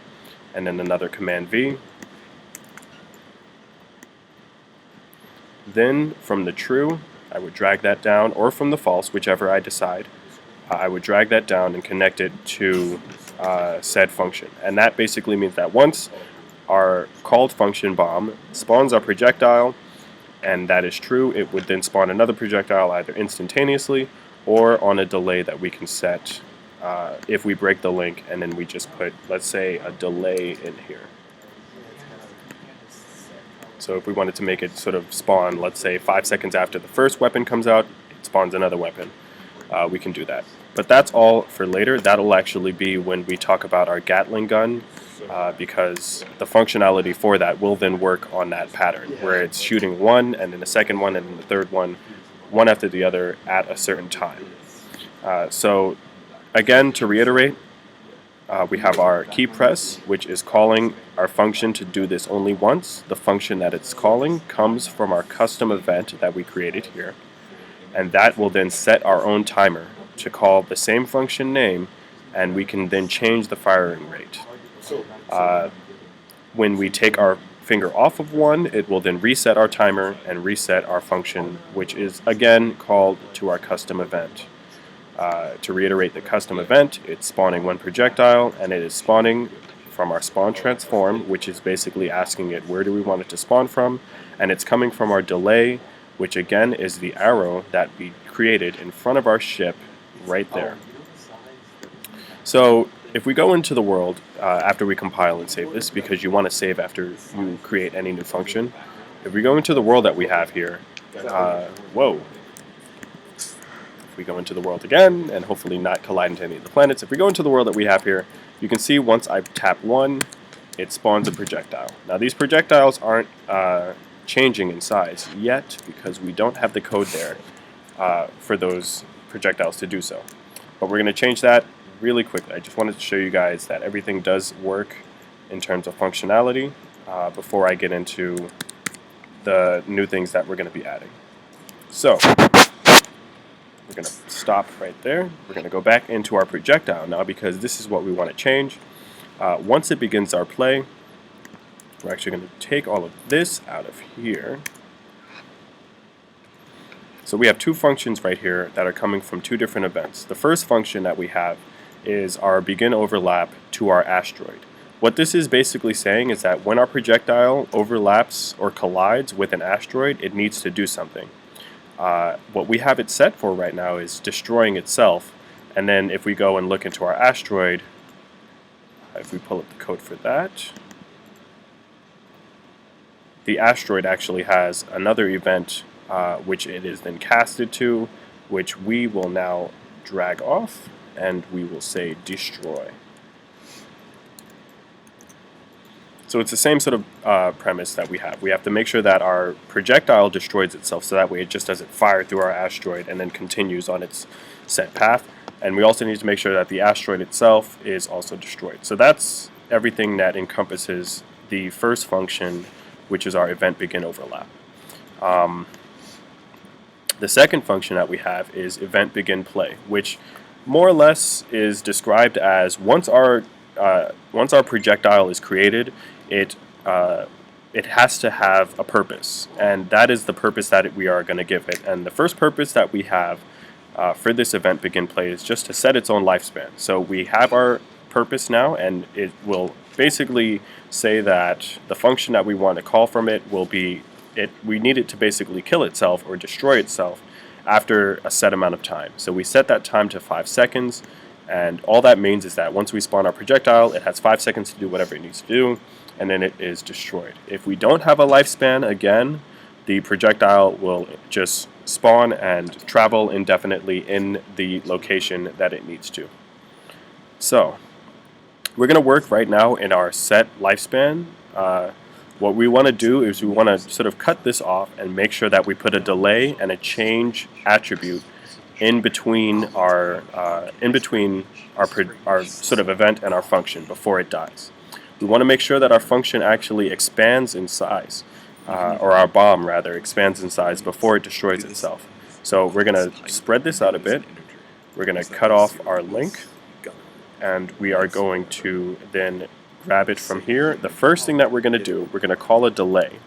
and then another Command V. Then from the true, I would drag that down, or from the false, whichever I decide. I would drag that down and connect it to said function. And that basically means that once our called function bomb spawns our projectile, and that is true, it would then spawn another projectile either instantaneously or on a delay that we can set if we break the link, and then we just put, let's say, a delay in here. So if we wanted to make it sort of spawn, let's say 5 seconds after the first weapon comes out, it spawns another weapon. We can do that. But that's all for later. That'll actually be when we talk about our Gatling gun, because the functionality for that will then work on that pattern, where it's shooting one, and then the second one, and then the third one after the other at a certain time. So again, to reiterate, we have our key press, which is calling our function to do this only once. The function that it's calling comes from our custom event that we created here, and that will then set our own timer to call the same function name, and we can then change the firing rate. When we take our finger off of one, it will then reset our timer and reset our function, which is again called to our custom event. To reiterate the custom event, it's spawning one projectile, and it is spawning from our spawn transform, which is basically asking it where do we want it to spawn from, and it's coming from our delay, which again is the arrow that we created in front of our ship right there. So if we go into the world after we compile and save this, because you want to save after you create any new function, if we go into the world that we have here, whoa. If we go into the world again, and hopefully not collide into any of the planets, if we go into the world that we have here, you can see once I tap 1, it spawns a projectile. Now these projectiles aren't changing in size yet, because we don't have the code there for those projectiles to do so. But we're going to change that really quickly. I just wanted to show you guys that everything does work in terms of functionality before I get into the new things that we're going to be adding. So we're going to stop right there. We're going to go back into our projectile now, because this is what we want to change. Once it begins our play, we're actually going to take all of this out of here. So we have two functions right here that are coming from two different events. The first function that we have is our begin overlap to our asteroid. What this is basically saying is that when our projectile overlaps or collides with an asteroid, it needs to do something. What we have it set for right now is destroying itself, and then if we go and look into our asteroid, if we pull up the code for that, the asteroid actually has another event which it is then casted to, which we will now drag off, and we will say destroy. So it's the same sort of premise that we have. We have to make sure that our projectile destroys itself, so that way it just doesn't fire through our asteroid and then continues on its set path. And we also need to make sure that the asteroid itself is also destroyed. So that's everything that encompasses the first function, which is our event begin overlap. The second function that we have is event begin play, which more or less is described as once our projectile is created, it has to have a purpose, and that is the purpose that we are going to give it. And the first purpose that we have for this event begin play is just to set its own lifespan. So we have our purpose now, and it will basically say that the function that we want to call from it will be we need it to basically kill itself or destroy itself after a set amount of time. So we set that time to 5 seconds, and all that means is that once we spawn our projectile, it has 5 seconds to do whatever it needs to do, and then it is destroyed. If we don't have a lifespan, again, the projectile will just spawn and travel indefinitely in the location that it needs to. So we're going to work right now in our set lifespan. What we want to do is we want to sort of cut this off and make sure that we put a delay and a change attribute in between our sort of event and our function before it dies. We want to make sure that our function actually expands in size, or our bomb rather expands in size before it destroys itself. So we're going to spread this out a bit. We're going to cut off our link, and we are going to then grab it from here. The first thing that we're going to do, we're going to call a delay.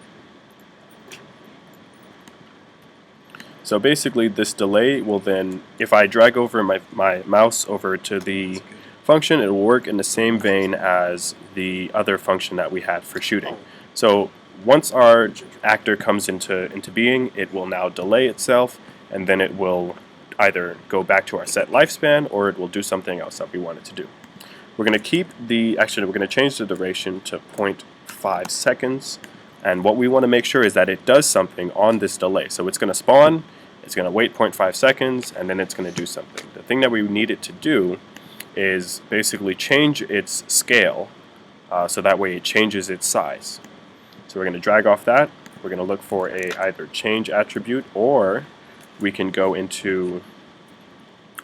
So basically this delay will then, if I drag over my mouse over to the function, it will work in the same vein as the other function that we had for shooting. So once our actor comes into being, it will now delay itself, and then it will either go back to our set lifespan, or it will do something else that we want it to do. We're going to keep we're going to change the duration to 0.5 seconds, and what we want to make sure is that it does something on this delay. So it's going to spawn, it's going to wait 0.5 seconds, and then it's going to do something. The thing that we need it to do is basically change its scale, so that way it changes its size. So we're going to drag off that. We're going to look for either change attribute, or we can go into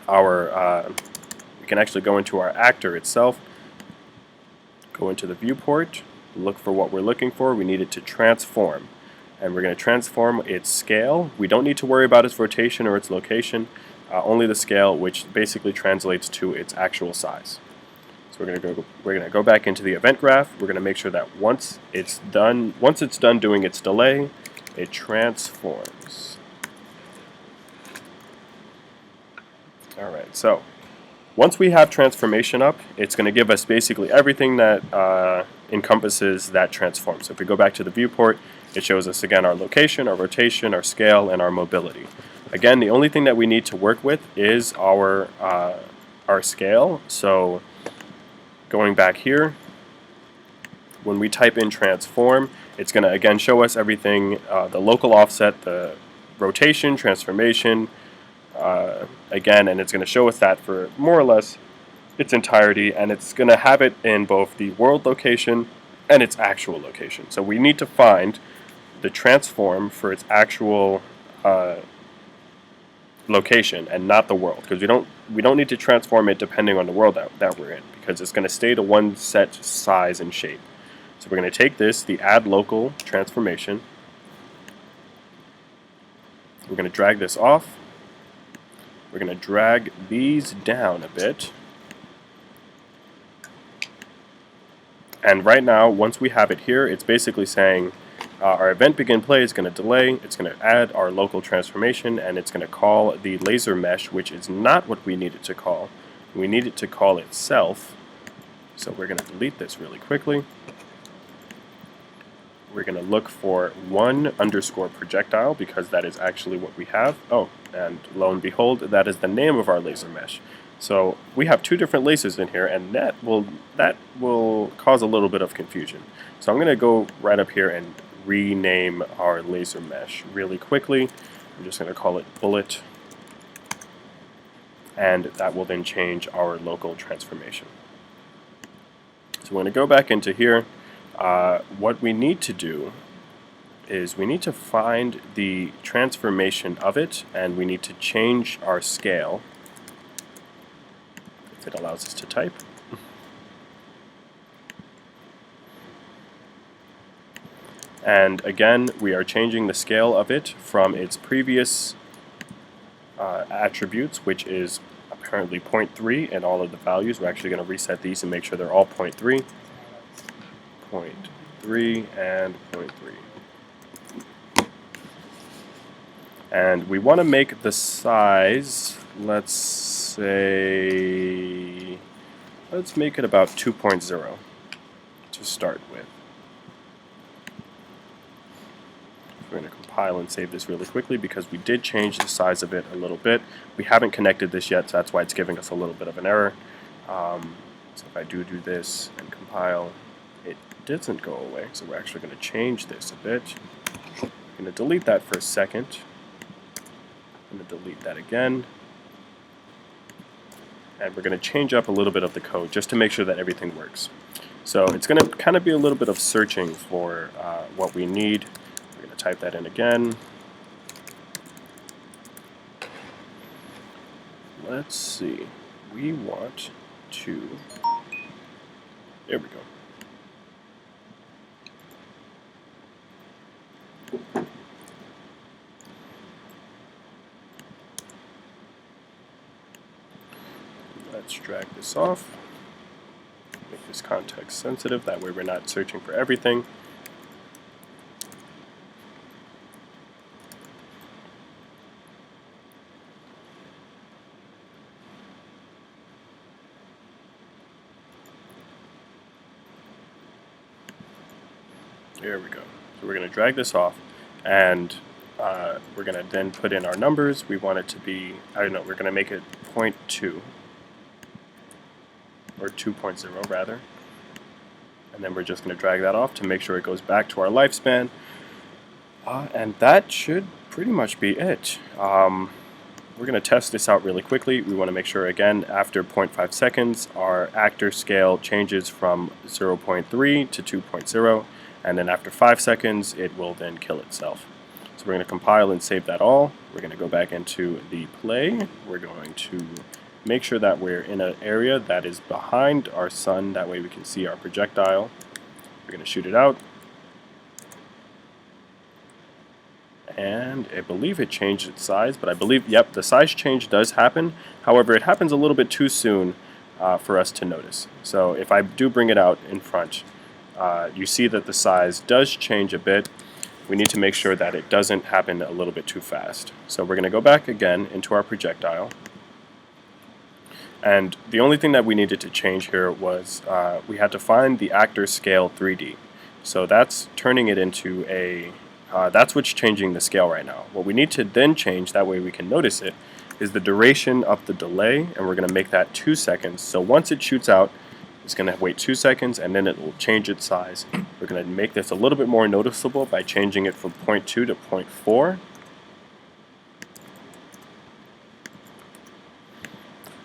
our we can actually go into our actor itself, go into the viewport, look for what we're looking for. We need it to transform, and we're going to transform its scale. We don't need to worry about its rotation or its location, only the scale, which basically translates to its actual size. So we're going to go back into the event graph. We're going to make sure that once it's done doing its delay, it transforms. All right, so once we have transformation up, it's going to give us basically everything that encompasses that transform. So if we go back to the viewport, it shows us again our location, our rotation, our scale, and our mobility. Again, the only thing that we need to work with is our scale. So going back here, when we type in transform, it's going to again show us everything, the local offset, the rotation, transformation, again, and it's going to show us that for more or less its entirety, and it's going to have it in both the world location and its actual location. So we need to find the transform for its actual location and not the world, because we don't need to transform it depending on the world that we're in, because it's going to stay to one set size and shape. So we're going to take this, the add local transformation, we're going to drag this off, we're going to drag these down a bit, and right now once we have it here, it's basically saying our event begin play is going to delay, it's going to add our local transformation, and it's going to call the laser mesh, which is not what we need it to call. We need it to call itself. So we're going to delete this really quickly. We're going to look for 1_ projectile, because that is actually what we have. Oh, and lo and behold, that is the name of our laser mesh. So we have two different lasers in here, and that will cause a little bit of confusion. So I'm going to go right up here and rename our laser mesh really quickly. I'm just going to call it bullet, and that will then change our local transformation. So we're going to go back into here. What we need to do is we need to find the transformation of it, and we need to change our scale if it allows us to type. And again, we are changing the scale of it from its previous attributes, which is apparently 0.3, and all of the values. We're actually going to reset these and make sure they're all 0.3, 0.3, and 0.3. And we want to make the size, let's make it about 2.0 to start with. We're going to compile and save this really quickly, because we did change the size of it a little bit. We haven't connected this yet, so that's why it's giving us a little bit of an error. So if I do this and compile, it doesn't go away. So we're actually going to change this a bit. I'm going to delete that for a second. I'm going to delete that again. And we're going to change up a little bit of the code just to make sure that everything works. So it's going to kind of be a little bit of searching for what we need. Type that in again. Let's see. We want to. There we go. Let's drag this off. Make this context sensitive. That way we're not searching for everything. There we go. So we're going to drag this off, and we're going to then put in our numbers. We want it to be, I don't know, we're going to make it 0.2, or 2.0 rather. And then we're just going to drag that off to make sure it goes back to our lifespan. And that should pretty much be it. We're going to test this out really quickly. We want to make sure, again, after 0.5 seconds, our actor scale changes from 0.3 to 2.0. And then after 5 seconds, it will then kill itself. So we're going to compile and save that all. We're going to go back into the play. We're going to make sure that we're in an area that is behind our sun. That way we can see our projectile. We're going to shoot it out. And I believe it changed its size, but I believe, yep, the size change does happen. However, it happens a little bit too soon for us to notice. So if I do bring it out in front, you see that the size does change a bit. We need to make sure that it doesn't happen a little bit too fast. So we're going to go back again into our projectile. And the only thing that we needed to change here was we had to find the actor scale 3D. So that's turning it into a, that's what's changing the scale right now. What we need to then change, that way we can notice it, is the duration of the delay, and we're going to make that 2 seconds. So once it shoots out, It's going to wait 2 seconds, and then it will change its size. We're going to make this a little bit more noticeable by changing it from 0.2 to 0.4.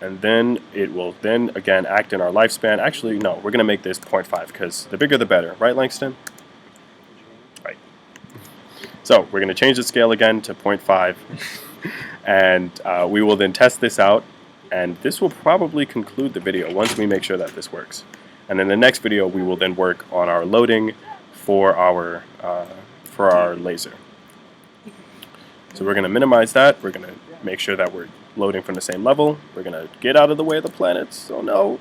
And then it will then again act in our lifespan. Actually, no, we're going to make this 0.5 because the bigger the better, right, Langston? Right. So we're going to change the scale again to 0.5, and we will then test this out. And this will probably conclude the video once we make sure that this works. And in the next video, we will then work on our loading for our laser. So we're going to minimize that. We're going to make sure that we're loading from the same level. We're going to get out of the way of the planets. Oh no.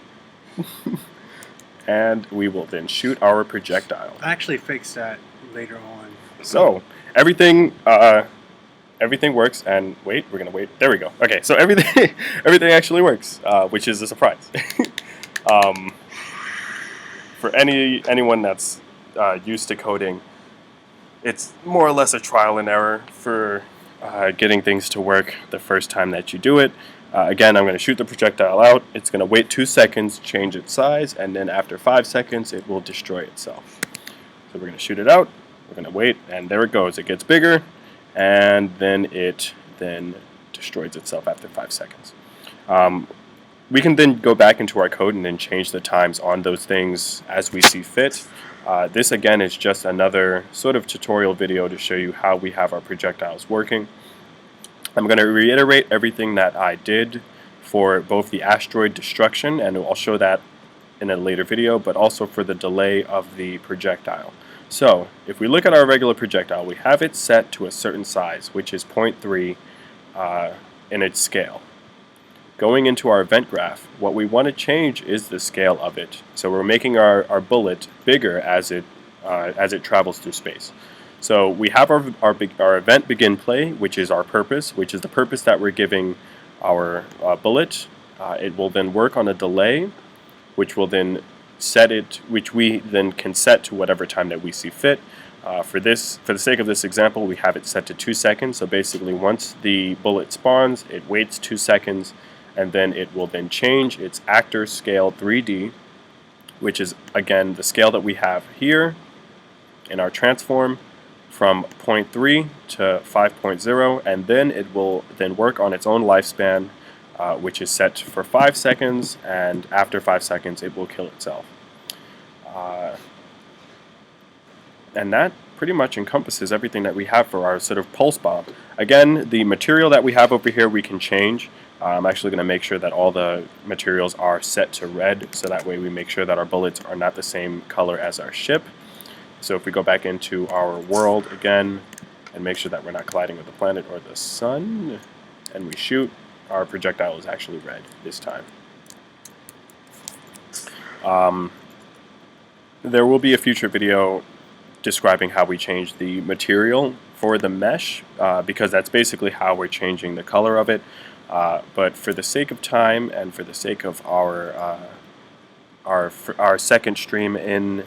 And we will then shoot our projectile. I actually fixed that later on. So everything works. And wait, we're going to wait. There we go. Okay, so everything actually works, which is a surprise. For anyone that's used to coding, it's more or less a trial and error for getting things to work the first time that you do it. Again, I'm going to shoot the projectile out. It's going to wait 2 seconds, change its size, and then after 5 seconds, it will destroy itself. So we're going to shoot it out. We're going to wait, and there it goes. It gets bigger, and then it destroys itself after 5 seconds. We can then go back into our code and then change the times on those things as we see fit. This again is just another sort of tutorial video to show you how we have our projectiles working. I'm going to reiterate everything that I did for both the asteroid destruction, and I'll show that in a later video, but also for the delay of the projectile. So if we look at our regular projectile, we have it set to a certain size, which is 0.3 in its scale. Going into our event graph, what we want to change is the scale of it. So we're making our bullet bigger as it travels through space. So we have our event begin play, which is our purpose, which is the purpose that we're giving our bullet. It will then work on a delay, which will then which we then can set to whatever time that we see fit. For the sake of this example, we have it set to 2 seconds. So basically, once the bullet spawns, it waits 2 seconds. And then it will then change its actor scale 3D, which is again the scale that we have here in our transform, from 0.3 to 5.0, and then it will then work on its own lifespan, which is set for 5 seconds, and after 5 seconds it will kill itself. And that pretty much encompasses everything that we have for our sort of pulse bomb. Again, the material that we have over here we can change. I'm actually going to make sure that all the materials are set to red, so that way we make sure that our bullets are not the same color as our ship. So if we go back into our world again and make sure that we're not colliding with the planet or the sun, and we shoot, our projectile is actually red this time. There will be a future video describing how we change the material for the mesh, because that's basically how we're changing the color of it. But for the sake of time and for the sake of our second stream in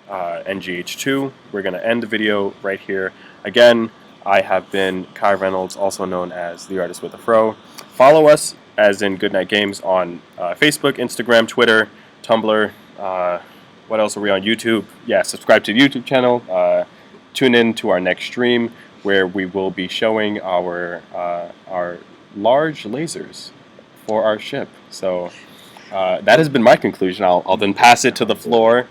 NGH2, we're going to end the video right here. Again, I have been Kai Reynolds, also known as The Artist with a Fro. Follow us, as in Goodnight Games, on Facebook, Instagram, Twitter, Tumblr. What else are we on? YouTube. Yeah, subscribe to the YouTube channel. Tune in to our next stream, where we will be showing our large lasers for our ship. So that has been my conclusion. I'll then pass it to the floor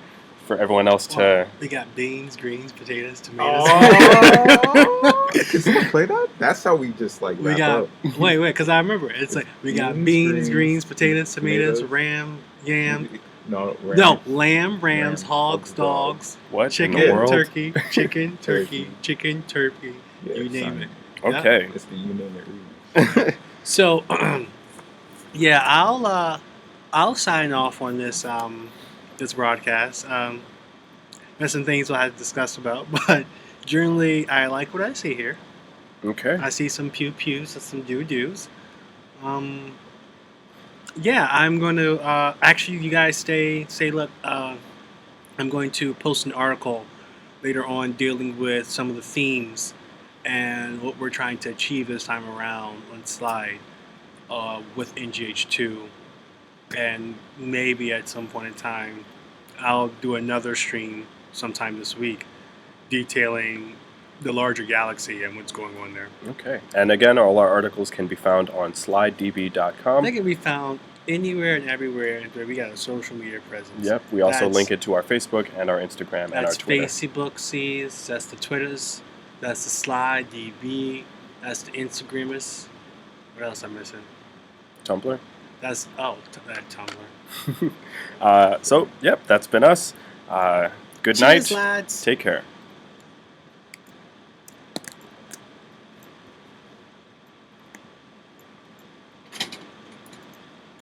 for everyone else to... We got beans, greens, potatoes, tomatoes. Oh! Can someone play that? That's how we just like We wrap got up. wait, because I remember it's like we got beans, greens, potatoes, tomatoes, ram, yam. No, Lamb, rams, Ram, hogs, dogs, What in chicken, the world? turkey, chicken, turkey, chicken, turkey. Yeah, You name son. it. Okay. It's the you name it read. So, yeah, I'll sign off on this this broadcast. There's some things we'll have to discuss about, but generally, I like what I see here. Okay. I see some pew pews and some doo doos. Yeah, I'm going to actually, you guys stay. Look, I'm going to post an article later on dealing with some of the themes and what we're trying to achieve this time around on Slide with NGH2. and maybe at some point in time, I'll do another stream sometime this week detailing the larger galaxy and what's going on there. Okay. And again, all our articles can be found on slidedb.com. They can be found anywhere and everywhere where we got a social media presence. Yep. We also That's- link it to our Facebook and our Instagram and our That's Twitter. Facebook sees, that's the Twitters, that's the Slide DB, that's the Instagrammers. What else I'm missing? Tumblr. That's that Tumblr. So, yep, that's been us. Good Cheers, night. lads. Take care.